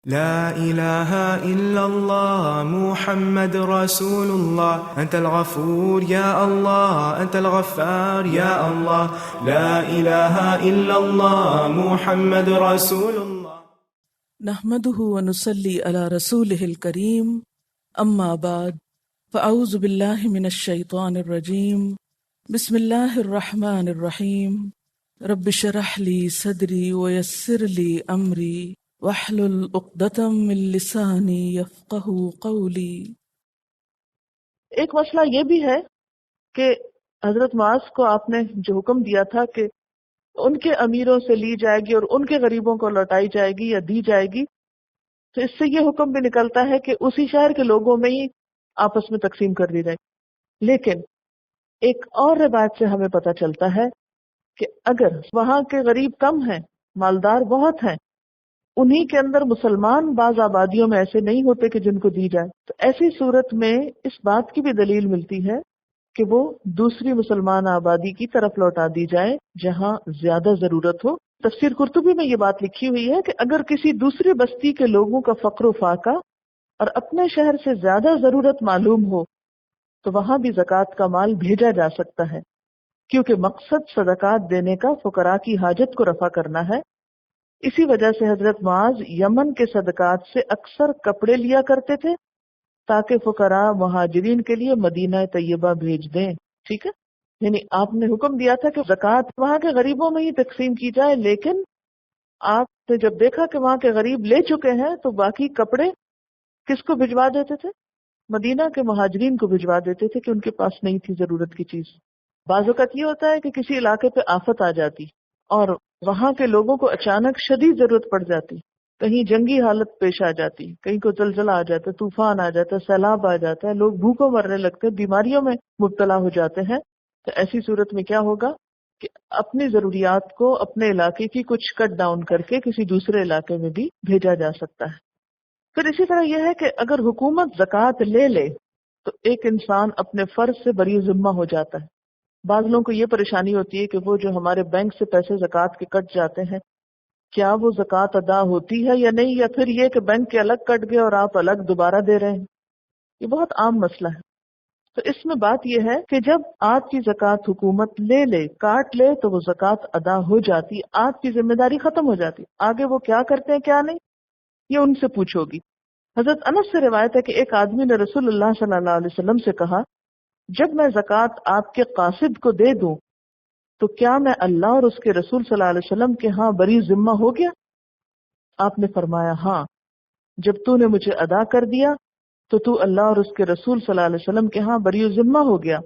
لا إله إلا الله محمد رسول الله أنت الغفور يا الله أنت الغفار يا الله لا إله إلا الله محمد رسول الله. نحمده ونصلي على رسوله الكريم أما بعد فأعوذ بالله من الشيطان الرجيم بسم الله الرحمن الرحيم رب اشرح لي صدري ويسر لي أمري واحلل عقدة من لساني يفقهوا قولي. ایک مسئلہ یہ بھی ہے کہ حضرت معاذ کو آپ نے جو حکم دیا تھا کہ ان کے امیروں سے لی جائے گی اور ان کے غریبوں کو لوٹائی جائے گی یا دی جائے گی، تو اس سے یہ حکم بھی نکلتا ہے کہ اسی شہر کے لوگوں میں ہی آپس میں تقسیم کر دی جائے. لیکن ایک اور روایت سے ہمیں پتہ چلتا ہے کہ اگر وہاں کے غریب کم ہیں، مالدار بہت ہیں، انہی کے اندر مسلمان بعض آبادیوں میں ایسے نہیں ہوتے کہ جن کو دی جائے، تو ایسی صورت میں اس بات کی بھی دلیل ملتی ہے کہ وہ دوسری مسلمان آبادی کی طرف لوٹا دی جائے جہاں زیادہ ضرورت ہو. تفسیر قرطبی میں یہ بات لکھی ہوئی ہے کہ اگر کسی دوسری بستی کے لوگوں کا فقر و فاقہ اور اپنے شہر سے زیادہ ضرورت معلوم ہو تو وہاں بھی زکوٰۃ کا مال بھیجا جا سکتا ہے، کیونکہ مقصد صدقات دینے کا فقراء کی حاجت کو رفع کرنا ہے. اسی وجہ سے حضرت معاذ یمن کے صدقات سے اکثر کپڑے لیا کرتے تھے تاکہ فقراء مہاجرین کے لیے مدینہ طیبہ بھیج دیں. ٹھیک ہے، یعنی آپ نے حکم دیا تھا کہ زکوٰۃ وہاں کے غریبوں میں ہی تقسیم کی جائے، لیکن آپ نے جب دیکھا کہ وہاں کے غریب لے چکے ہیں تو باقی کپڑے کس کو بھجوا دیتے تھے؟ مدینہ کے مہاجرین کو بھجوا دیتے تھے کہ ان کے پاس نہیں تھی ضرورت کی چیز. بعض اوقات یہ ہوتا ہے کہ کسی علاقے پہ آفت آ جاتی اور وہاں کے لوگوں کو اچانک شدید ضرورت پڑ جاتی، کہیں جنگی حالت پیش آ جاتی، کہیں کو زلزلہ آ جاتا ہے، طوفان آ جاتا ہے، سیلاب آ جاتا ہے، لوگ بھوکوں مرنے لگتے ہیں، بیماریوں میں مبتلا ہو جاتے ہیں. تو ایسی صورت میں کیا ہوگا کہ اپنی ضروریات کو اپنے علاقے کی کچھ کٹ ڈاؤن کر کے کسی دوسرے علاقے میں بھی بھیجا جا سکتا ہے. پھر اسی طرح یہ ہے کہ اگر حکومت زکوٰۃ لے لے تو ایک انسان اپنے فرض سے بری ذمہ ہو جاتا ہے. بعض لوگوں کو یہ پریشانی ہوتی ہے کہ وہ جو ہمارے بینک سے پیسے زکوٰۃ کے کٹ جاتے ہیں، کیا وہ زکوٰۃ ادا ہوتی ہے یا نہیں، یا پھر یہ کہ بینک کے الگ کٹ گئے اور آپ الگ دوبارہ دے رہے ہیں. یہ بہت عام مسئلہ ہے. تو اس میں بات یہ ہے کہ جب آپ کی زکوٰۃ حکومت لے لے، کاٹ لے، تو وہ زکوٰۃ ادا ہو جاتی، آپ کی ذمہ داری ختم ہو جاتی. آگے وہ کیا کرتے ہیں کیا نہیں، یہ ان سے پوچھو گی. حضرت انس سے روایت ہے کہ ایک آدمی نے رسول اللہ صلی اللہ علیہ وسلم سے کہا، جب میں زکوٰۃ آپ کے قاصد کو دے دوں تو کیا میں اللہ اور اس کے رسول صلی اللہ علیہ وسلم کے ہاں بری ذمہ ہو گیا؟ آپ نے فرمایا ہاں، جب تو نے مجھے ادا کر دیا تو اللہ اور اس کے رسول صلی اللہ علیہ وسلم کے ہاں بری ذمہ ہو گیا.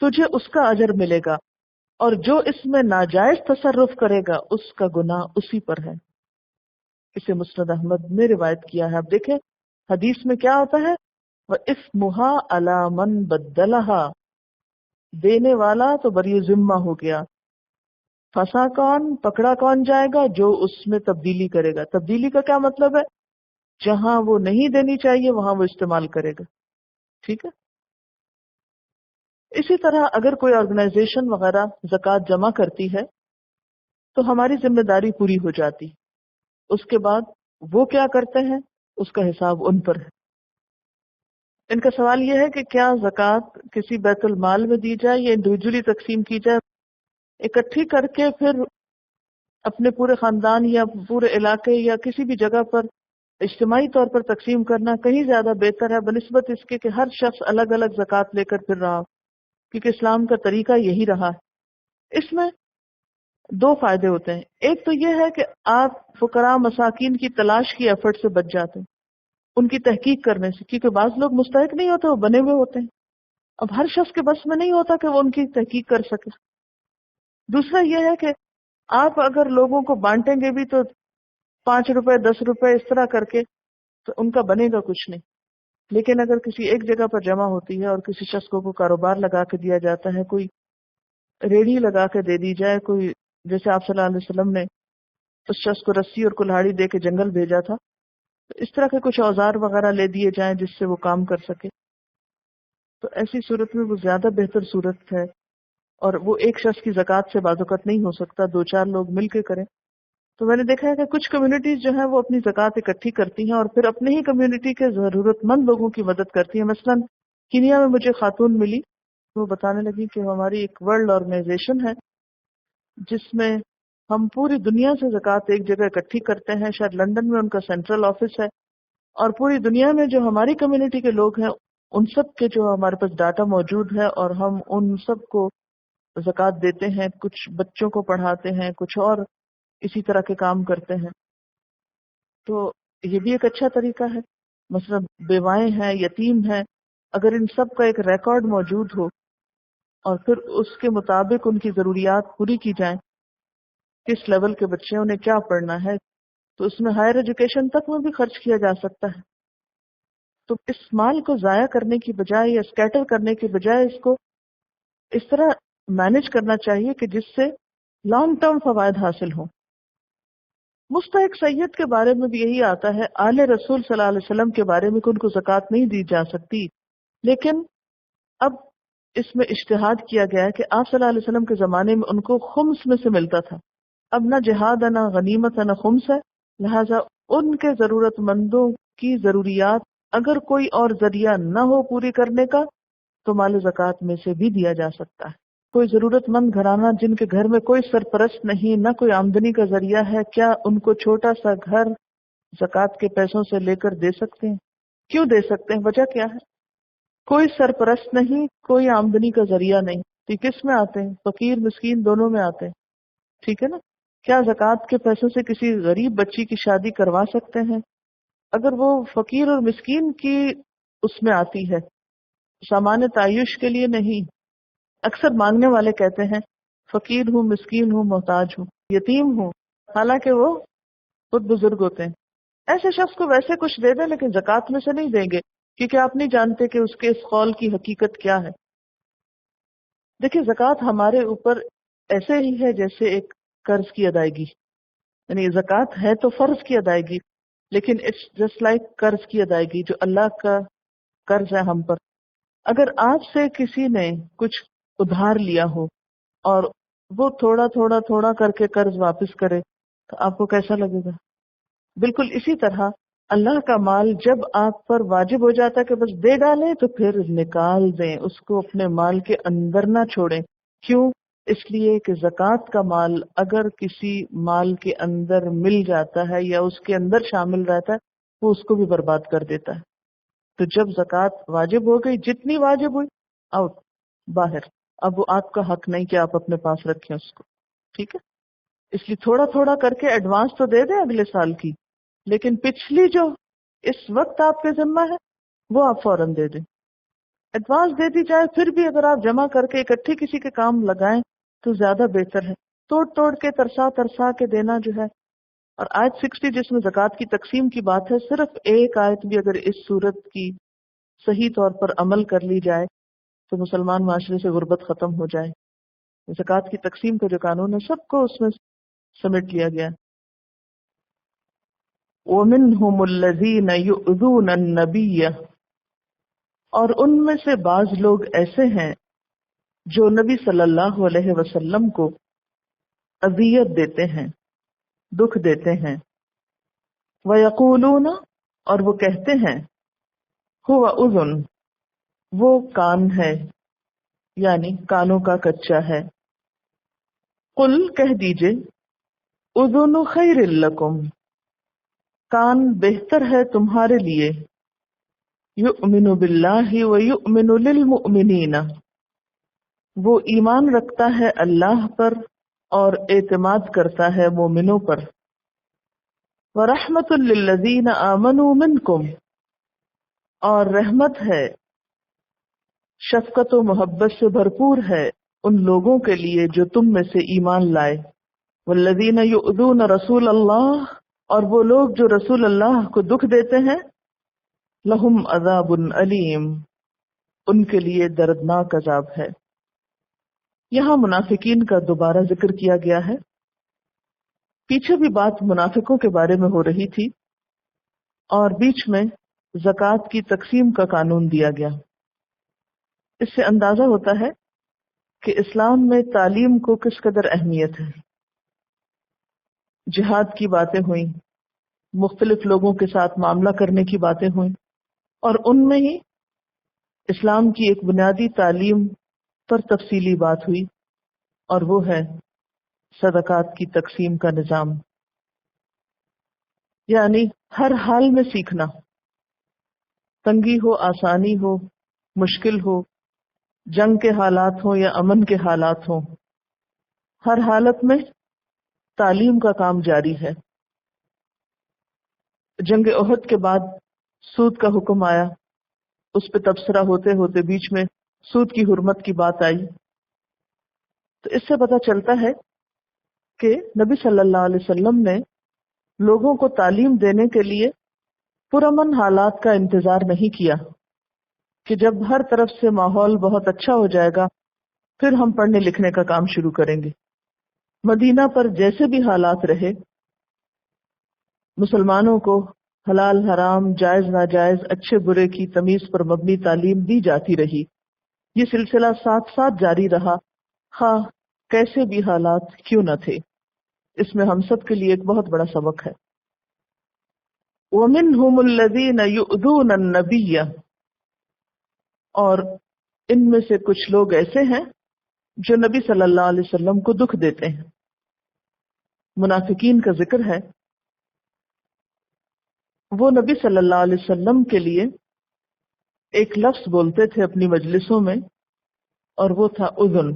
تجھے اس کا اجر ملے گا، اور جو اس میں ناجائز تصرف کرے گا اس کا گناہ اسی پر ہے. اسے مسند احمد نے روایت کیا ہے. اب دیکھیں حدیث میں کیا ہوتا ہے، وَإِثْمُهَا عَلَى مَنْ بَدَّلَهَا، دینے والا تو بری ذمہ ہو گیا، پھنسا کون، پکڑا کون جائے گا، جو اس میں تبدیلی کرے گا. تبدیلی کا کیا مطلب ہے؟ جہاں وہ نہیں دینی چاہیے وہاں وہ استعمال کرے گا. ٹھیک ہے. اسی طرح اگر کوئی آرگنائزیشن وغیرہ زکوٰۃ جمع کرتی ہے تو ہماری ذمہ داری پوری ہو جاتی. اس کے بعد وہ کیا کرتے ہیں اس کا حساب ان پر ہے. ان کا سوال یہ ہے کہ کیا زکوٰۃ کسی بیت المال میں دی جائے یا انڈیویجولی تقسیم کی جائے. اکٹھی کر کے پھر اپنے پورے خاندان یا پورے علاقے یا کسی بھی جگہ پر اجتماعی طور پر تقسیم کرنا کہیں زیادہ بہتر ہے بنسبت اس کے کہ ہر شخص الگ الگ زکوٰۃ لے کر پھر رہا ہو، کیونکہ اسلام کا طریقہ یہی رہا ہے. اس میں دو فائدے ہوتے ہیں. ایک تو یہ ہے کہ آپ فقراء مساکین کی تلاش کی ایفرٹ سے بچ جاتے ہیں، ان کی تحقیق کرنے سے، کیونکہ بعض لوگ مستحق نہیں ہوتے، وہ بنے ہوئے ہوتے ہیں. اب ہر شخص کے بس میں نہیں ہوتا کہ وہ ان کی تحقیق کر سکے. دوسرا یہ ہے کہ آپ اگر لوگوں کو بانٹیں گے بھی تو 5 روپے 10 روپے اس طرح کر کے تو ان کا بنے گا کچھ نہیں. لیکن اگر کسی ایک جگہ پر جمع ہوتی ہے اور کسی شخص کو کاروبار لگا کے دیا جاتا ہے، کوئی ریڑھی لگا کے دے دی جائے، کوئی جیسے آپ صلی اللہ علیہ وسلم نے اس شخص کو رسی اور کلہاڑی دے کے جنگل بھیجا تھا، تو اس طرح کے کچھ اوزار وغیرہ لے دیے جائیں جس سے وہ کام کر سکے، تو ایسی صورت میں وہ زیادہ بہتر صورت ہے. اور وہ ایک شخص کی زکوٰۃ سے بعض اوقات نہیں ہو سکتا، 2-4 لوگ مل کے کریں تو میں نے دیکھا ہے کہ کچھ کمیونٹیز جو ہیں وہ اپنی زکوٰۃ اکٹھی کرتی ہیں اور پھر اپنے ہی کمیونٹی کے ضرورت مند لوگوں کی مدد کرتی ہیں. مثلاً کینیا میں مجھے خاتون ملی، وہ بتانے لگی کہ ہماری ایک ورلڈ آرگنائزیشن ہے جس میں ہم پوری دنیا سے زکوٰۃ ایک جگہ اکٹھی کرتے ہیں. شاید لندن میں ان کا سینٹرل آفس ہے، اور پوری دنیا میں جو ہماری کمیونٹی کے لوگ ہیں ان سب کے جو ہمارے پاس ڈاٹا موجود ہے، اور ہم ان سب کو زکوٰۃ دیتے ہیں. کچھ بچوں کو پڑھاتے ہیں، کچھ اور اسی طرح کے کام کرتے ہیں. تو یہ بھی ایک اچھا طریقہ ہے. مثلا بیوائیں ہیں، یتیم ہیں، اگر ان سب کا ایک ریکارڈ موجود ہو اور پھر اس کے مطابق ان کی ضروریات پوری کی جائیں، کس لیول کے بچے انہیں کیا پڑھنا ہے، تو اس میں ہائر ایجوکیشن تک میں بھی خرچ کیا جا سکتا ہے. تو اس مال کو ضائع کرنے کی بجائے یا اسکیٹر کرنے کی بجائے اس کو اس طرح مینج کرنا چاہیے کہ جس سے لانگ ٹرم فوائد حاصل ہوں. مستحق سید کے بارے میں بھی یہی آتا ہے. آل رسول صلی اللہ علیہ وسلم کے بارے میں کہ ان کو زکوٰۃ نہیں دی جا سکتی، لیکن اب اس میں اجتہاد کیا گیا ہے کہ آپ صلی اللہ علیہ وسلم کے زمانے میں ان کو خمس میں سے ملتا تھا. اب نہ جہاد ہے، نہ غنیمت ہے، نہ خمس ہے، لہذا ان کے ضرورت مندوں کی ضروریات اگر کوئی اور ذریعہ نہ ہو پوری کرنے کا تو مال زکوٰۃ میں سے بھی دیا جا سکتا ہے. کوئی ضرورت مند گھرانہ جن کے گھر میں کوئی سرپرست نہیں، نہ کوئی آمدنی کا ذریعہ ہے، کیا ان کو چھوٹا سا گھر زکوٰۃ کے پیسوں سے لے کر دے سکتے ہیں؟ کیوں دے سکتے ہیں؟ وجہ کیا ہے؟ کوئی سرپرست نہیں، کوئی آمدنی کا ذریعہ نہیں، تو کس میں آتے ہیں؟ فقیر مسکین دونوں میں آتے ہیں. ٹھیک ہے نا؟ کیا زکوٰۃ کے پیسوں سے کسی غریب بچی کی شادی کروا سکتے ہیں؟ اگر وہ فقیر اور مسکین کی اس میں آتی ہے، سامان تعیش کے لیے نہیں. اکثر مانگنے والے کہتے ہیں فقیر ہوں، مسکین ہوں، محتاج ہوں، یتیم ہوں، حالانکہ وہ خود بزرگ ہوتے ہیں. ایسے شخص کو ویسے کچھ دے دیں لیکن زکوٰۃ میں سے نہیں دیں گے، کیونکہ آپ نہیں جانتے کہ اس کے اس قول کی حقیقت کیا ہے. دیکھیں، زکوٰۃ ہمارے اوپر ایسے ہی ہے جیسے ایک قرض کی ادائیگی. یعنی زکوٰۃ ہے تو فرض کی ادائیگی، لیکن اٹس جسٹ لائک قرض کی ادائیگی جو اللہ کا قرض ہے ہم پر. اگر آپ سے کسی نے کچھ ادھار لیا ہو اور وہ تھوڑا تھوڑا تھوڑا کر کے قرض واپس کرے تو آپ کو کیسا لگے گا؟ بالکل اسی طرح اللہ کا مال جب آپ پر واجب ہو جاتا ہے کہ بس دے ڈالیں تو پھر نکال دیں، اس کو اپنے مال کے اندر نہ چھوڑیں. کیوں؟ اس لیے کہ زکوٰۃ کا مال اگر کسی مال کے اندر مل جاتا ہے یا اس کے اندر شامل رہتا ہے وہ اس کو بھی برباد کر دیتا ہے. تو جب زکوٰۃ واجب ہو گئی، جتنی واجب ہوئی، آؤٹ، باہر. اب وہ آپ کا حق نہیں کہ آپ اپنے پاس رکھیں اس کو. ٹھیک ہے؟ اس لیے تھوڑا تھوڑا کر کے ایڈوانس تو دے دیں اگلے سال کی، لیکن پچھلی جو اس وقت آپ کے ذمہ ہے وہ آپ فوراً دے دیں. ایڈوانس دے دی جائے، پھر بھی اگر آپ جمع کر کے اکٹھی کسی کے کام لگائیں تو زیادہ بہتر ہے. توڑ توڑ کے ترسا ترسا کے دینا جو ہے. اور آیت 60 جس میں زکوٰۃ کی تقسیم کی بات ہے، صرف ایک آیت بھی اگر اس صورت کی صحیح طور پر عمل کر لی جائے تو مسلمان معاشرے سے غربت ختم ہو جائے. زکوٰۃ کی تقسیم کا جو قانون ہے سب کو اس میں سمیٹ لیا گیا. وَمِنْهُمُ الَّذِينَ يُؤْذُونَ النَّبِيَّ، اور ان میں سے بعض لوگ ایسے ہیں جو نبی صلی اللہ علیہ وسلم کو اذیت دیتے ہیں، دکھ دیتے ہیں. وَيَقُولُونَ، اور وہ کہتے ہیں، هُوَ أُذُنٌ، وہ کان ہے، یعنی کانوں کا کچا ہے. قل، کہہ دیجئے، اذن خیر لکم، کان بہتر ہے تمہارے لیے. یؤمن باللہ ویؤمن للمؤمنین، وہ ایمان رکھتا ہے اللہ پر اور اعتماد کرتا ہے مومنوں پر. ورحمت للذین آمنوا منکم، اور رحمت ہے، شفقت و محبت سے بھرپور ہے ان لوگوں کے لیے جو تم میں سے ایمان لائے. والذین یؤذون رسول اللہ، اور وہ لوگ جو رسول اللہ کو دکھ دیتے ہیں، لہم عذاب علیم، ان کے لیے دردناک عذاب ہے. یہاں منافقین کا دوبارہ ذکر کیا گیا ہے. پیچھے بھی بات منافقوں کے بارے میں ہو رہی تھی اور بیچ میں زکوٰۃ کی تقسیم کا قانون دیا گیا. اس سے اندازہ ہوتا ہے کہ اسلام میں تعلیم کو کس قدر اہمیت ہے. جہاد کی باتیں ہوئیں، مختلف لوگوں کے ساتھ معاملہ کرنے کی باتیں ہوئیں، اور ان میں ہی اسلام کی ایک بنیادی تعلیم پر تفصیلی بات ہوئی، اور وہ ہے صدقات کی تقسیم کا نظام، یعنی ہر حال میں سیکھنا، تنگی ہو، آسانی ہو، مشکل ہو، جنگ کے حالات ہوں یا امن کے حالات ہوں، ہر حالت میں تعلیم کا کام جاری ہے۔ جنگ احد کے بعد سود کا حکم آیا، اس پہ تبصرہ ہوتے ہوتے بیچ میں سود کی حرمت کی بات آئی، تو اس سے پتہ چلتا ہے کہ نبی صلی اللہ علیہ وسلم نے لوگوں کو تعلیم دینے کے لیے پرامن حالات کا انتظار نہیں کیا کہ جب ہر طرف سے ماحول بہت اچھا ہو جائے گا پھر ہم پڑھنے لکھنے کا کام شروع کریں گے۔ مدینہ پر جیسے بھی حالات رہے، مسلمانوں کو حلال حرام، جائز ناجائز، اچھے برے کی تمیز پر مبنی تعلیم دی جاتی رہی۔ یہ سلسلہ ساتھ ساتھ جاری رہا، خواہ کیسے بھی حالات کیوں نہ تھے۔ اس میں ہم سب کے لیے ایک بہت بڑا سبق ہے۔ وَمِنْهُمُ الَّذِينَ يُؤْذُونَ النَّبِيَّ، اور ان میں سے کچھ لوگ ایسے ہیں جو نبی صلی اللہ علیہ وسلم کو دکھ دیتے ہیں۔ منافقین کا ذکر ہے، وہ نبی صلی اللہ علیہ وسلم کے لیے ایک لفظ بولتے تھے اپنی مجلسوں میں، اور وہ تھا اذن۔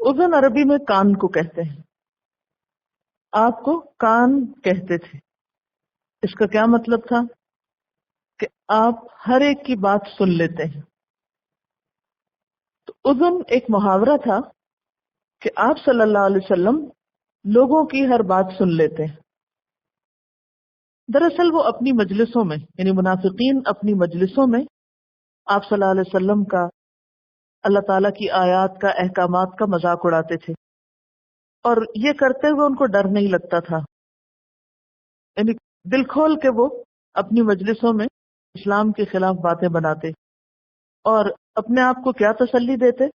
اذن عربی میں کان کو کہتے ہیں، آپ کو کان کہتے تھے۔ اس کا کیا مطلب تھا؟ کہ آپ ہر ایک کی بات سن لیتے ہیں۔ تو اذن ایک محاورہ تھا کہ آپ صلی اللہ علیہ وسلم لوگوں کی ہر بات سن لیتے ہیں۔ دراصل وہ اپنی مجلسوں میں، یعنی منافقین اپنی مجلسوں میں آپ صلی اللہ علیہ وسلم کا، اللہ تعالیٰ کی آیات کا، احکامات کا مذاق اڑاتے تھے، اور یہ کرتے ہوئے ان کو ڈر نہیں لگتا تھا، یعنی دل کھول کے وہ اپنی مجلسوں میں اسلام کے خلاف باتیں بناتے، اور اپنے آپ کو کیا تسلی دیتے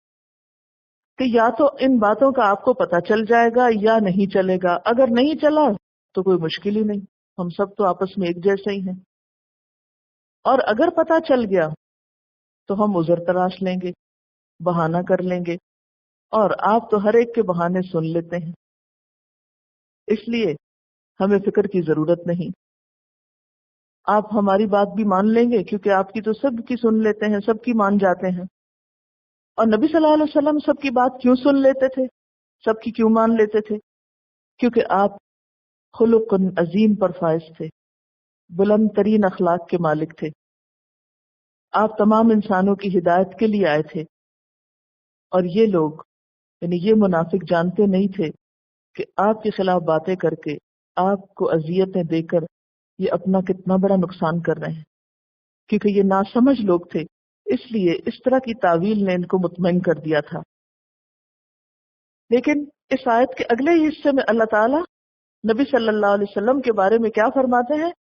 کہ یا تو ان باتوں کا آپ کو پتہ چل جائے گا یا نہیں چلے گا، اگر نہیں چلا تو کوئی مشکل ہی نہیں، ہم سب تو آپس میں ایک جیسے ہی ہیں، اور اگر پتہ چل گیا تو ہم عذر تلاش لیں گے، بہانہ کر لیں گے، اور آپ تو ہر ایک کے بہانے سن لیتے ہیں، اس لیے ہمیں فکر کی ضرورت نہیں، آپ ہماری بات بھی مان لیں گے کیونکہ آپ کی تو سب کی سن لیتے ہیں، سب کی مان جاتے ہیں۔ اور نبی صلی اللہ علیہ وسلم سب کی بات کیوں سن لیتے تھے، سب کی کیوں مان لیتے تھے؟ کیونکہ آپ خلق عظیم پر فائز تھے، بلند ترین اخلاق کے مالک تھے، آپ تمام انسانوں کی ہدایت کے لیے آئے تھے، اور یہ لوگ یعنی یہ منافق جانتے نہیں تھے کہ آپ کے خلاف باتیں کر کے، آپ کو اذیتیں دے کر یہ اپنا کتنا بڑا نقصان کر رہے ہیں، کیونکہ یہ ناسمجھ لوگ تھے، اس لیے اس طرح کی تعویل نے ان کو مطمئن کر دیا تھا۔ لیکن اس آیت کے اگلے حصے میں اللہ تعالیٰ نبی صلی اللہ علیہ وسلم کے بارے میں کیا فرماتے ہیں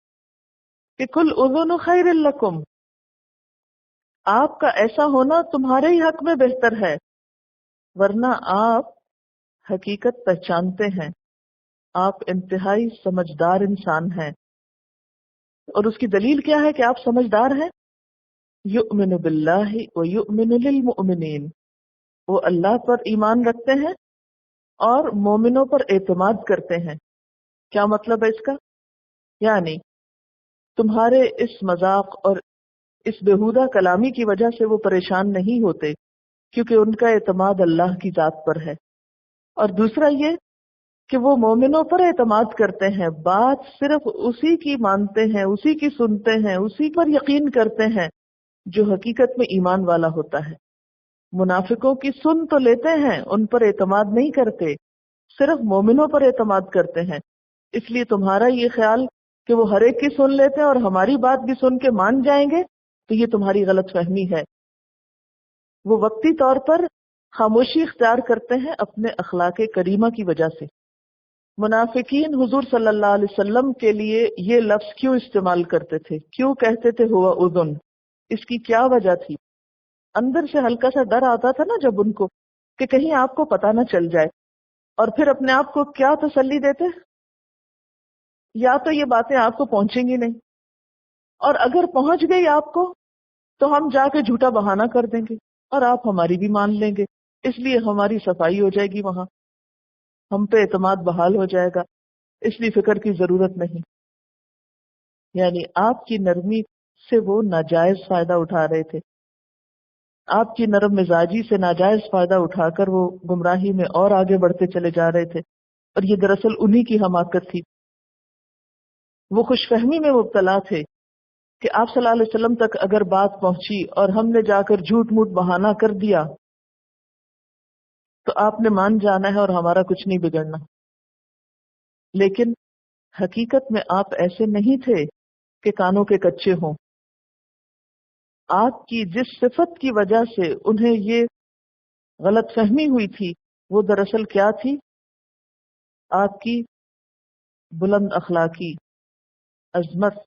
کہ کل اذن خیر لکم، آپ کا ایسا ہونا تمہارے ہی حق میں بہتر ہے، ورنہ آپ حقیقت پہچانتے ہیں، آپ انتہائی سمجھدار انسان ہیں۔ اور اس کی دلیل کیا ہے کہ آپ سمجھدار ہیں؟ یؤمن باللہ ویؤمن للمؤمنین، وہ اللہ پر ایمان رکھتے ہیں اور مومنوں پر اعتماد کرتے ہیں۔ کیا مطلب ہے اس کا؟ یعنی تمہارے اس مذاق اور اس بےہودہ کلامی کی وجہ سے وہ پریشان نہیں ہوتے، کیونکہ ان کا اعتماد اللہ کی ذات پر ہے۔ اور دوسرا یہ کہ وہ مومنوں پر اعتماد کرتے ہیں، بات صرف اسی کی مانتے ہیں، اسی کی سنتے ہیں، اسی پر یقین کرتے ہیں جو حقیقت میں ایمان والا ہوتا ہے۔ منافقوں کی سن تو لیتے ہیں، ان پر اعتماد نہیں کرتے، صرف مومنوں پر اعتماد کرتے ہیں۔ اس لیے تمہارا یہ خیال کہ وہ ہر ایک کی سن لیتے ہیں اور ہماری بات بھی سن کے مان جائیں گے، تو یہ تمہاری غلط فہمی ہے۔ وہ وقتی طور پر خاموشی اختیار کرتے ہیں اپنے اخلاق کریمہ کی وجہ سے۔ منافقین حضور صلی اللہ علیہ وسلم کے لیے یہ لفظ کیوں استعمال کرتے تھے، کیوں کہتے تھے ہوا اذن؟ اس کی کیا وجہ تھی؟ اندر سے ہلکا سا ڈر آتا تھا نا جب ان کو، کہ کہیں آپ کو پتہ نہ چل جائے، اور پھر اپنے آپ کو کیا تسلی دیتے یا تو یہ باتیں آپ کو پہنچیں گی نہیں، اور اگر پہنچ گئی آپ کو تو ہم جا کے جھوٹا بہانہ کر دیں گے اور آپ ہماری بھی مان لیں گے، اس لیے ہماری صفائی ہو جائے گی، وہاں ہم پہ اعتماد بحال ہو جائے گا، اس لیے فکر کی ضرورت نہیں۔ یعنی آپ کی نرمی سے وہ ناجائز فائدہ اٹھا رہے تھے، آپ کی نرم مزاجی سے ناجائز فائدہ اٹھا کر وہ گمراہی میں اور آگے بڑھتے چلے جا رہے تھے، اور یہ دراصل انہی کی حماقت تھی۔ وہ خوش فہمی میں مبتلا تھے کہ آپ صلی اللہ علیہ وسلم تک اگر بات پہنچی اور ہم نے جا کر جھوٹ موٹ بہانہ کر دیا تو آپ نے مان جانا ہے اور ہمارا کچھ نہیں بگڑنا۔ لیکن حقیقت میں آپ ایسے نہیں تھے کہ کانوں کے کچے ہوں۔ آپ کی جس صفت کی وجہ سے انہیں یہ غلط فہمی ہوئی تھی وہ دراصل کیا تھی؟ آپ کی بلند اخلاقی، عظمت،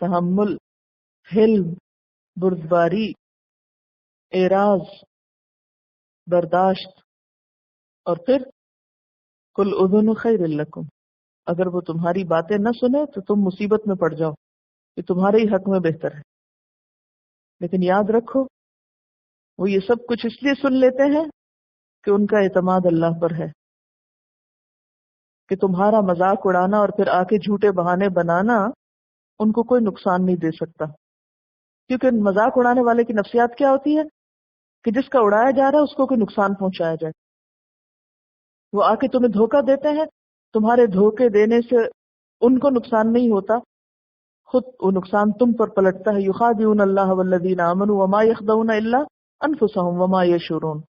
تحمل، حلم، بردباری، اعراض، برداشت، اور پھر کل اذن خیر لکم، اگر وہ تمہاری باتیں نہ سنے تو تم مصیبت میں پڑ جاؤ، یہ تمہارے ہی حق میں بہتر ہے۔ لیکن یاد رکھو وہ یہ سب کچھ اس لیے سن لیتے ہیں کہ ان کا اعتماد اللہ پر ہے، کہ تمہارا مذاق اڑانا اور پھر آ کے جھوٹے بہانے بنانا ان کو کوئی نقصان نہیں دے سکتا، کیونکہ مذاق اڑانے والے کی نفسیات کیا ہوتی ہے کہ جس کا اڑایا جا رہا ہے اس کو کوئی نقصان پہنچایا جائے۔ وہ آ کے تمہیں دھوکہ دیتے ہیں، تمہارے دھوکے دینے سے ان کو نقصان نہیں ہوتا، خود وہ نقصان تم پر پلٹتا ہے۔ یخادعون اللہ والذین آمنوا وما یخدعون الا انفسهم وما یشعرون۔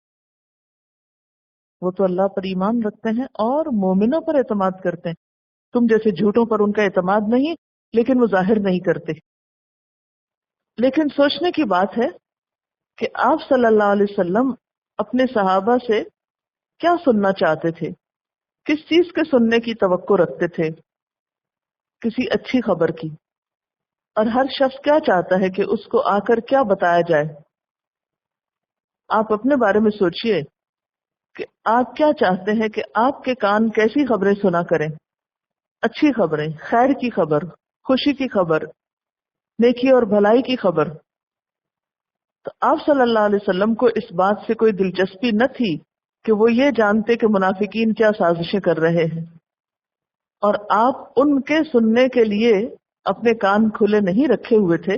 وہ تو اللہ پر ایمان رکھتے ہیں اور مومنوں پر اعتماد کرتے ہیں، تم جیسے جھوٹوں پر ان کا اعتماد نہیں، لیکن وہ ظاہر نہیں کرتے۔ لیکن سوچنے کی بات ہے کہ آپ صلی اللہ علیہ وسلم اپنے صحابہ سے کیا سننا چاہتے تھے، کس چیز کے سننے کی توقع رکھتے تھے؟ کسی اچھی خبر کی، اور ہر شخص کیا چاہتا ہے کہ اس کو آ کر کیا بتایا جائے؟ آپ اپنے بارے میں سوچئے کہ آپ کیا چاہتے ہیں کہ آپ کے کان کیسی خبریں سنا کریں؟ اچھی خبریں، خیر کی خبر، خوشی کی خبر، نیکی اور بھلائی کی خبر۔ تو آپ صلی اللہ علیہ وسلم کو اس بات سے کوئی دلچسپی نہ تھی کہ وہ یہ جانتے کہ منافقین کیا سازشیں کر رہے ہیں، اور آپ ان کے سننے کے لیے اپنے کان کھلے نہیں رکھے ہوئے تھے،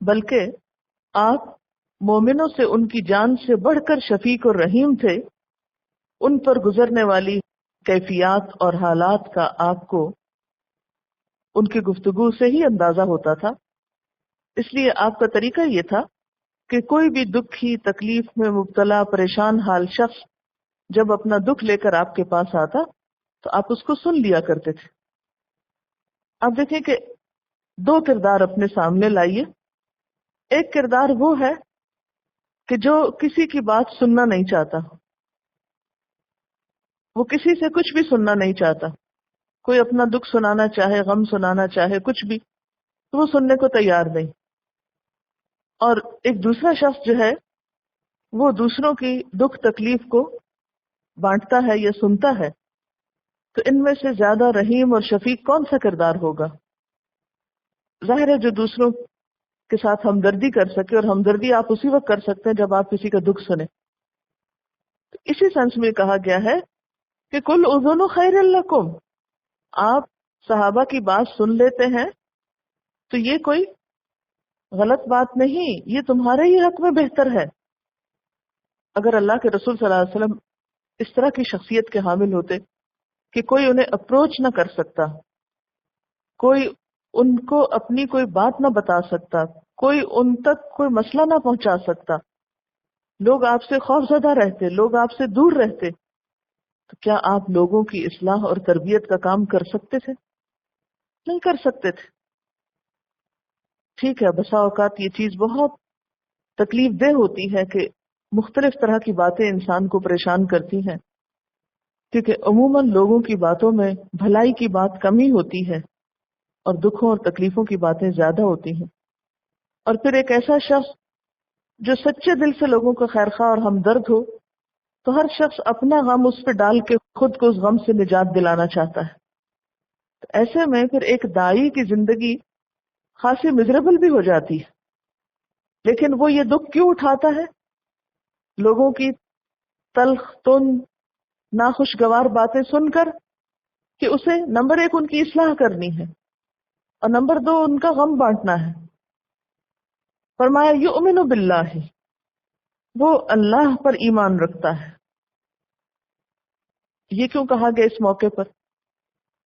بلکہ آپ مومنوں سے ان کی جان سے بڑھ کر شفیق اور رحیم تھے۔ ان پر گزرنے والی کیفیات اور حالات کا آپ کو ان کی گفتگو سے ہی اندازہ ہوتا تھا، اس لیے آپ کا طریقہ یہ تھا کہ کوئی بھی دکھی تکلیف میں مبتلا پریشان حال شخص جب اپنا دکھ لے کر آپ کے پاس آتا تو آپ اس کو سن لیا کرتے تھے۔ آپ دیکھیں کہ دو کردار اپنے سامنے لائیے۔ ایک کردار وہ ہے کہ جو کسی کی بات سننا نہیں چاہتا، وہ کسی سے کچھ بھی سننا نہیں چاہتا، کوئی اپنا دکھ سنانا چاہے، غم سنانا چاہے، کچھ بھی، تو وہ سننے کو تیار نہیں۔ اور ایک دوسرا شخص جو ہے وہ دوسروں کی دکھ تکلیف کو بانٹتا ہے یا سنتا ہے۔ تو ان میں سے زیادہ رحیم اور شفیق کون سا کردار ہوگا؟ ظاہر ہے جو دوسروں کے ساتھ ہمدردی کر سکے، اور ہمدردی آپ اسی وقت کر سکتے ہیں جب آپ کسی کا دکھ سنیں۔ تو اسی سینس میں کہا گیا ہے کہ کل اذن خیر لکم، آپ صحابہ کی بات سن لیتے ہیں تو یہ کوئی غلط بات نہیں، یہ تمہارے ہی حق میں بہتر ہے۔ اگر اللہ کے رسول صلی اللہ علیہ وسلم اس طرح کی شخصیت کے حامل ہوتے کہ کوئی انہیں اپروچ نہ کر سکتا، کوئی ان کو اپنی کوئی بات نہ بتا سکتا، کوئی ان تک کوئی مسئلہ نہ پہنچا سکتا، لوگ آپ سے خوفزدہ رہتے، لوگ آپ سے دور رہتے، تو کیا آپ لوگوں کی اصلاح اور تربیت کا کام کر سکتے تھے؟ نہیں کر سکتے تھے۔ ٹھیک ہے، بسا اوقات یہ چیز بہت تکلیف دہ ہوتی ہے کہ مختلف طرح کی باتیں انسان کو پریشان کرتی ہیں، کیونکہ عموماً لوگوں کی باتوں میں بھلائی کی بات کم ہی ہوتی ہے اور دکھوں اور تکلیفوں کی باتیں زیادہ ہوتی ہیں۔ اور پھر ایک ایسا شخص جو سچے دل سے لوگوں کا خیرخواہ اور ہمدرد ہو، تو ہر شخص اپنا غم اس پہ ڈال کے خود کو اس غم سے نجات دلانا چاہتا ہے۔ تو ایسے میں پھر ایک دائی کی زندگی خاصی مزریبل بھی ہو جاتی ہے، لیکن وہ یہ دکھ کیوں اٹھاتا ہے؟ لوگوں کی تلخ تند ناخوشگوار باتیں سن کر، کہ اسے نمبر ایک ان کی اصلاح کرنی ہے، اور نمبر دو ان کا غم بانٹنا ہے۔ فرمایا یؤمن باللہ، وہ اللہ پر ایمان رکھتا ہے۔ یہ کیوں کہا گیا اس موقع پر؟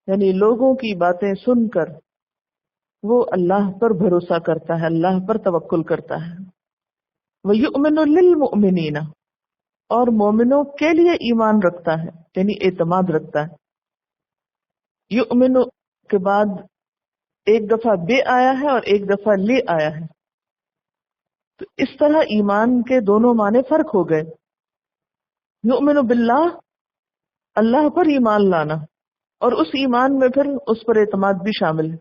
یعنی لوگوں کی باتیں سن کر وہ اللہ پر بھروسہ کرتا ہے، اللہ پر توکل کرتا ہے۔ وَيُؤْمِنُ لِلْمُؤْمِنِينَ، اور مومنوں کے لیے ایمان رکھتا ہے، یعنی اعتماد رکھتا ہے۔ یؤمن کے بعد ایک دفعہ بے آیا ہے اور ایک دفعہ لے آیا ہے، تو اس طرح ایمان کے دونوں معنی فرق ہو گئے۔ یؤمن باللہ، اللہ پر ایمان لانا، اور اس ایمان میں پھر اس پر اعتماد بھی شامل ہے۔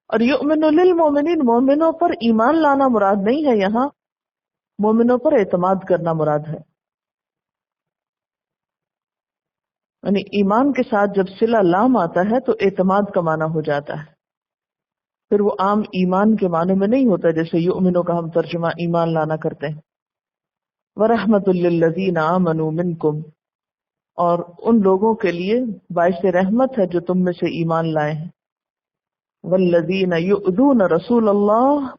اور یؤمن للمؤمنین، مومنوں پر ایمان لانا مراد نہیں ہے، یہاں مومنوں پر اعتماد کرنا مراد ہے۔ یعنی ایمان کے ساتھ جب صلہ لام آتا ہے تو اعتماد کا معنی ہو جاتا ہے، پھر وہ عام ایمان کے معنی میں نہیں ہوتا جیسے یؤمنوں کا ہم ترجمہ ایمان لانا کرتے ہیں۔ وَرَحْمَةٌ لِّلَّذِينَ آمَنُوا مِنْكُمْ، اور ان لوگوں کے لیے باعث رحمت ہے جو تم میں سے ایمان لائے ہیں۔ وَالَّذِينَ يُؤْذُونَ رَسُولَ اللَّهِ،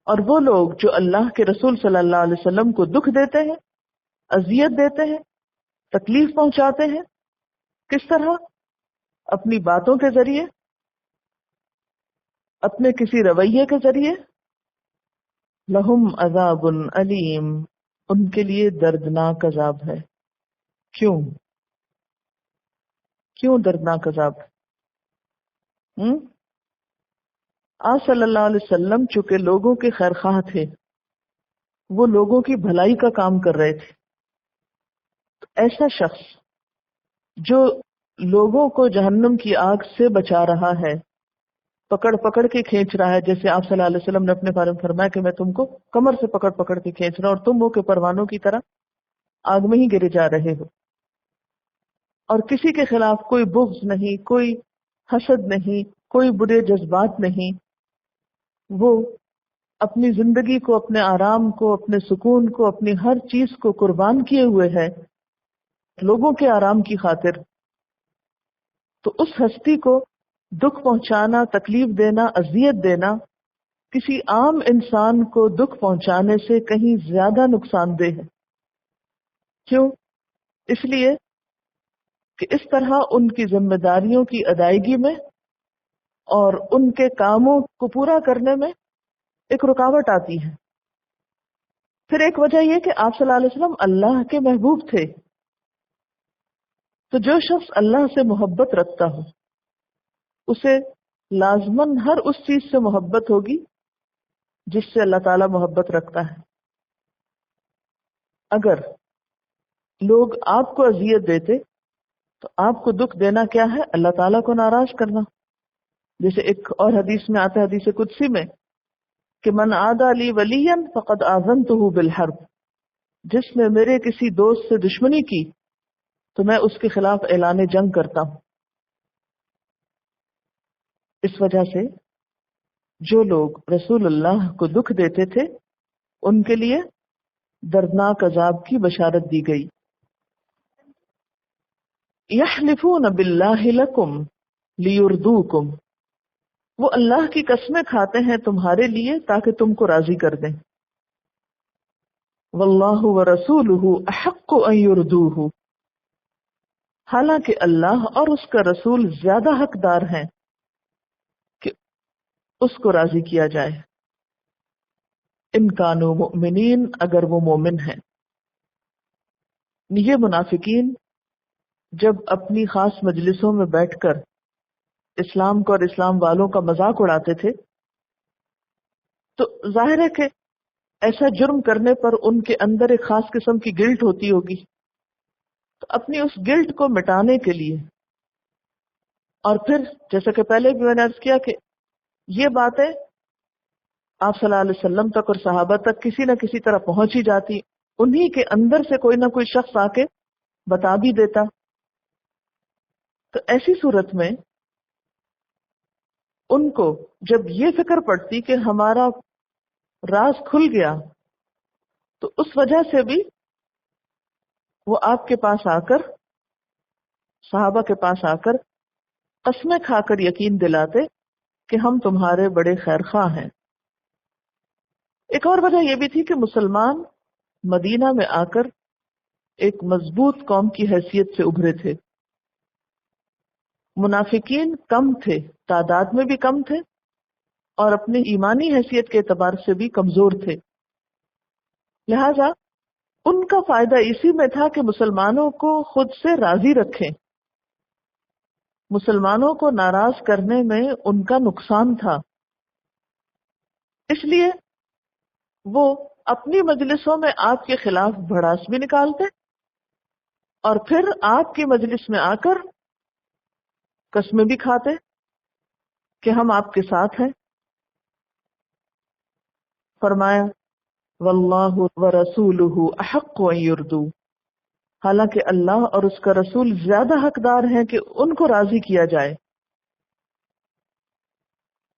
اور وہ لوگ جو اللہ کے رسول صلی اللہ علیہ وسلم کو دکھ دیتے ہیں، اذیت دیتے ہیں، تکلیف پہنچاتے ہیں۔ کس طرح؟ اپنی باتوں کے ذریعے، اپنے کسی رویے کے ذریعے۔ لہم عذاب علیم، ان کے لیے دردناک عذاب ہے۔ کیوں دردناک عذاب؟ آپ صلی اللہ علیہ وسلم چونکہ لوگوں کے خیرخواہ تھے، وہ لوگوں کی بھلائی کا کام کر رہے تھے، تو ایسا شخص جو لوگوں کو جہنم کی آگ سے بچا رہا ہے، پکڑ پکڑ کے کھینچ رہا ہے، جیسے آپ صلی اللہ علیہ وسلم نے اپنے بارے میں فرمایا کہ میں تم کو کمر سے پکڑ پکڑ کے کھینچ رہا ہوں اور تم وہ کہ پروانوں کی طرح آگ میں ہی گرے جا رہے ہو، اور کسی کے خلاف کوئی بغض نہیں، کوئی حسد نہیں، کوئی برے جذبات نہیں، وہ اپنی زندگی کو، اپنے آرام کو، اپنے سکون کو، اپنی ہر چیز کو قربان کیے ہوئے ہے لوگوں کے آرام کی خاطر، تو اس ہستی کو دکھ پہنچانا، تکلیف دینا، اذیت دینا کسی عام انسان کو دکھ پہنچانے سے کہیں زیادہ نقصان دہ ہے۔ کیوں؟ اس لیے کہ اس طرح ان کی ذمہ داریوں کی ادائیگی میں اور ان کے کاموں کو پورا کرنے میں ایک رکاوٹ آتی ہے۔ پھر ایک وجہ یہ کہ آپ صلی اللہ علیہ وسلم اللہ کے محبوب تھے، تو جو شخص اللہ سے محبت رکھتا ہو اسے لازماً ہر اس چیز سے محبت ہوگی جس سے اللہ تعالیٰ محبت رکھتا ہے۔ اگر لوگ آپ کو اذیت دیتے تو آپ کو دکھ دینا کیا ہے؟ اللہ تعالیٰ کو ناراض کرنا۔ جیسے ایک اور حدیث میں آتا ہے، حدیث قدسی میں، کہ من عادی لی ولیا فقد آذنتہ بالحرب، جس نے میرے کسی دوست سے دشمنی کی تو میں اس کے خلاف اعلان جنگ کرتا ہوں۔ اس وجہ سے جو لوگ رسول اللہ کو دکھ دیتے تھے ان کے لیے دردناک عذاب کی بشارت دی گئی۔ یحلفون باللہ لکم لیردوکم، وہ اللہ کی قسمیں کھاتے ہیں تمہارے لیے تاکہ تم کو راضی کر دیں۔ واللہ ورسولہ احق ان یردوہ، حالانکہ اللہ اور اس کا رسول زیادہ حقدار ہیں کہ اس کو راضی کیا جائے، ان کانوا مؤمنین، اگر وہ مومن ہیں۔ یہ منافقین جب اپنی خاص مجلسوں میں بیٹھ کر اسلام کو اور اسلام والوں کا مذاق اڑاتے تھے تو ظاہر ہے کہ ایسا جرم کرنے پر ان کے اندر ایک خاص قسم کی گلٹ ہوتی ہوگی، تو اپنی اس گلٹ کو مٹانے کے لیے، اور پھر جیسا کہ پہلے بھی میں نے عرض کیا کہ یہ باتیں آپ صلی اللہ علیہ وسلم تک اور صحابہ تک کسی نہ کسی طرح پہنچ ہی جاتی، انہی کے اندر سے کوئی نہ کوئی شخص آ کے بتا بھی دیتا۔ تو ایسی صورت میں ان کو جب یہ فکر پڑتی کہ ہمارا راز کھل گیا، تو اس وجہ سے بھی وہ آپ کے پاس آ کر، صحابہ کے پاس آ کر قسمیں کھا کر یقین دلاتے کہ ہم تمہارے بڑے خیر خواہ ہیں۔ ایک اور وجہ یہ بھی تھی کہ مسلمان مدینہ میں آ کر ایک مضبوط قوم کی حیثیت سے ابھرے تھے۔ منافقین کم تھے، تعداد میں بھی کم تھے، اور اپنی ایمانی حیثیت کے اعتبار سے بھی کمزور تھے، لہذا ان کا فائدہ اسی میں تھا کہ مسلمانوں کو خود سے راضی رکھیں۔ مسلمانوں کو ناراض کرنے میں ان کا نقصان تھا، اس لیے وہ اپنی مجلسوں میں آپ کے خلاف بھڑاس بھی نکالتے اور پھر آپ کی مجلس میں آ کر قسمیں بھی کھاتے کہ ہم آپ کے ساتھ ہیں۔ فرمایا واللہ ورسولہ احق ان یرضوا، حالانکہ اللہ اور اس کا رسول زیادہ حقدار ہیں کہ ان کو راضی کیا جائے۔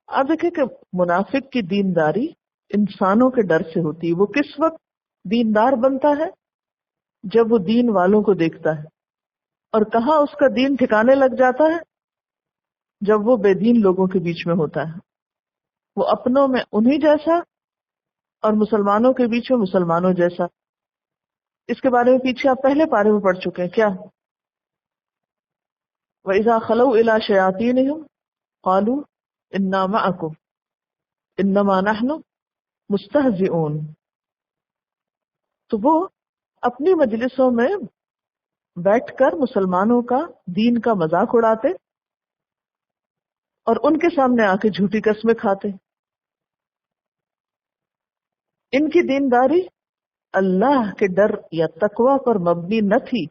آپ دیکھیں کہ منافق کی دینداری انسانوں کے ڈر سے ہوتی ہے۔ وہ کس وقت دیندار بنتا ہے؟ جب وہ دین والوں کو دیکھتا ہے، اور کہاں اس کا دین ٹھکانے لگ جاتا ہے؟ جب وہ بے دین لوگوں کے بیچ میں ہوتا ہے۔ وہ اپنوں میں انہی جیسا اور مسلمانوں کے بیچ میں مسلمانوں جیسا۔ اس کے بارے میں پیچھے آپ پہلے پارے میں پڑھ چکے ہیں کیا؟ وَإِذَا خَلَوْا إِلَىٰ شَيَاطِينِهِمْ قَالُوا إِنَّا مَعَكُمْ إِنَّمَا نَحْنُ مُسْتَهْزِئُونَ۔ تو وہ اپنی مجلسوں میں بیٹھ کر مسلمانوں کا دین کا مذاق اڑاتے اور ان کے سامنے آ کے جھوٹی قسمیں کھاتے۔ ان کی دینداری اللہ کے ڈر یا تقوی پر مبنی نہ تھی،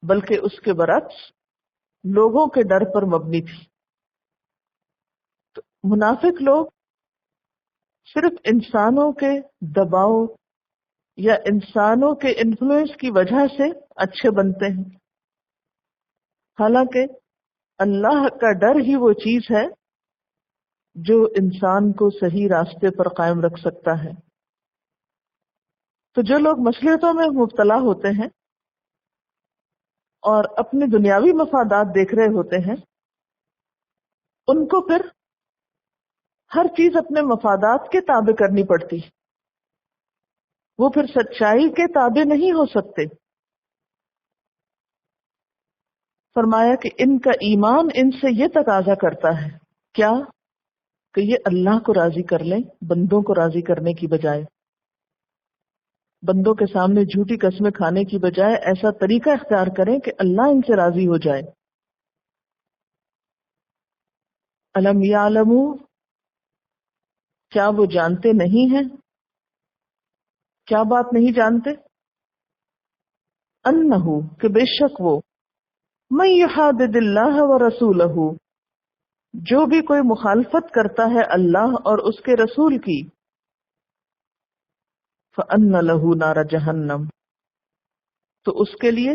بلکہ اس کے برعکس لوگوں کے ڈر پر مبنی تھی۔ تو منافق لوگ صرف انسانوں کے دباؤ یا انسانوں کے انفلوئنس کی وجہ سے اچھے بنتے ہیں، حالانکہ اللہ کا ڈر ہی وہ چیز ہے جو انسان کو صحیح راستے پر قائم رکھ سکتا ہے۔ تو جو لوگ مصلحتوں میں مبتلا ہوتے ہیں اور اپنے دنیاوی مفادات دیکھ رہے ہوتے ہیں، ان کو پھر ہر چیز اپنے مفادات کے تابع کرنی پڑتی، وہ پھر سچائی کے تابع نہیں ہو سکتے۔ فرمایا کہ ان کا ایمان ان سے یہ تقاضا کرتا ہے کیا کہ یہ اللہ کو راضی کر لیں بندوں کو راضی کرنے کی بجائے، بندوں کے سامنے جھوٹی قسمیں کھانے کی بجائے ایسا طریقہ اختیار کریں کہ اللہ ان سے راضی ہو جائے۔ الم یعلموا، کیا وہ جانتے نہیں ہیں؟ کیا بات نہیں جانتے؟ انہو، کہ بے شک وہ، من یحادد اللہ ورسولہ، جو بھی کوئی مخالفت کرتا ہے اللہ اور اس کے رسول کی، فَأَنَّ لَهُ نَارَ جَهَنَّمَ، تو اس کے لیے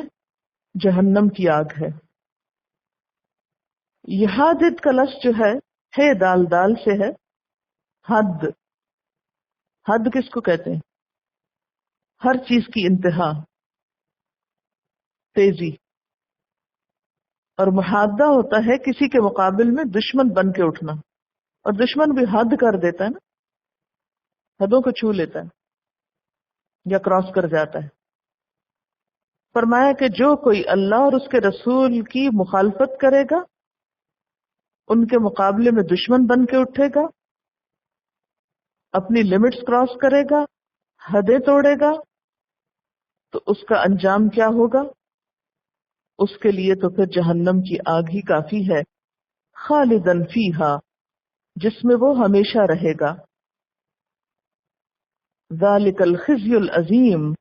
جہنم کی آگ ہے۔ یحادد کا لفظ جو ہے دال دال سے ہے، حد۔ حد کس کو کہتے ہیں؟ ہر چیز کی انتہا، تیزی۔ اور محادہ ہوتا ہے کسی کے مقابل میں دشمن بن کے اٹھنا، اور دشمن بھی حد کر دیتا ہے نا، حدوں کو چھو لیتا ہے یا کراس کر جاتا ہے۔ فرمایا کہ جو کوئی اللہ اور اس کے رسول کی مخالفت کرے گا، ان کے مقابلے میں دشمن بن کے اٹھے گا، اپنی لمٹس کراس کرے گا، حدیں توڑے گا، تو اس کا انجام کیا ہوگا؟ اس کے لیے تو پھر جہنم کی آگ ہی کافی ہے، خالدن فیہا، جس میں وہ ہمیشہ رہے گا۔ ذالک الخزی العظیم،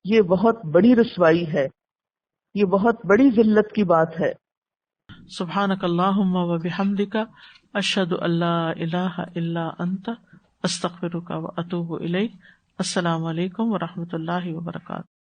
یہ بہت بڑی رسوائی ہے، یہ بہت بڑی ذلت کی بات ہے۔ سبحانک اللہم و بحمدک، اشہد ان لا الہ الا انت، استغفرک و اتوب الیک۔ السلام علیکم و رحمۃ اللہ وبرکاتہ۔